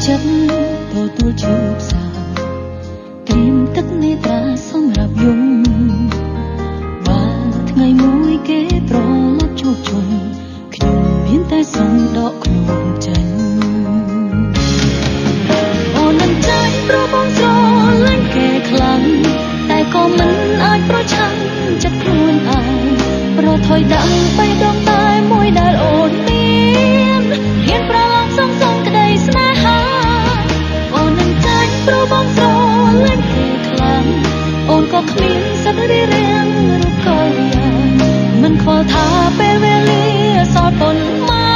ចិត្តទទួលជឿផ្សាត្រៀមទឹកនេត្រាសម្រាប់យំបើថ្ងៃមួយគេប្រឡប់ជួបជុំខ្ញុំមានតែសុំដកខ្លួនចេញអូននឹងចាញ់ប្របងស្រលាញ់គេខ្លាំងតែក៏មិនអាចប្រឆាំងចិត្តខ្លួនឯងប្រថុយដាក់បេះដូងតែមួយដែលអូនមានហ៊ានប្រឡងសងក្តីស្នេហាអូននឹងចាញ់ប្របងស្រលាញ់គេខ្លាំងអូនក៏គ្មានសិទ្ធិរារាំងរូបកលយ៉ាងមិនខ្វល់ថាពេលវេលាសល់ប៉ុន្មា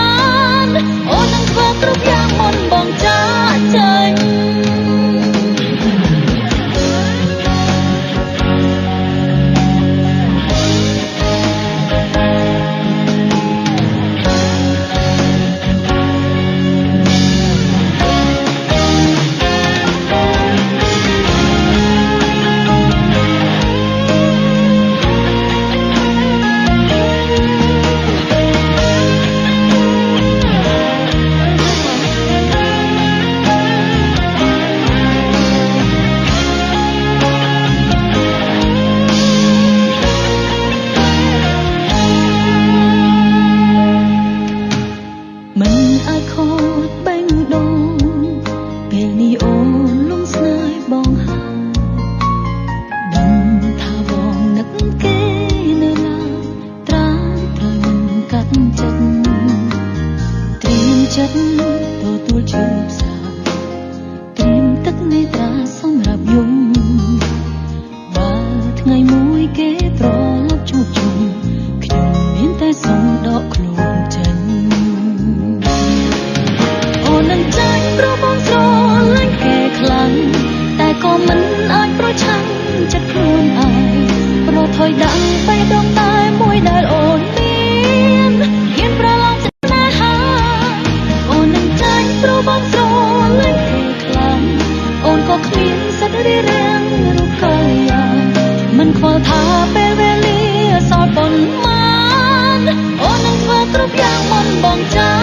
នអូននឹងធ្វើគ្រប់យ៉ាងមុនបងចាកចេញចិត្តទទួលជឿផ្សាត្រៀមទឹកនេត្រាសម្រាប់យំបើថ្ងៃមួយគេប្រឡប់ជួបជុំខ្ញុំមានតែសុំដកខ្លួនចេញអូននឹងចាញ់ប្របងស្រលាញ់គេខ្លាំងតែក៏មិនអាចប្រឆាំងចិត្តខ្លួនឯងប្រថុយដាក់បេះដូងតែមួយដែលអូនមានហ៊ានប្រឡងបងស្រលាញ់គេខ្លាំងអូនក៏គ្មានសិទ្ធិរារាំងរូបកលយ៉ាងមិនខ្វល់ថាពេលវេលាសល់ប៉ុន្មានអូននឹងធ្វើគ្រប់យ៉ាងមុនបងចា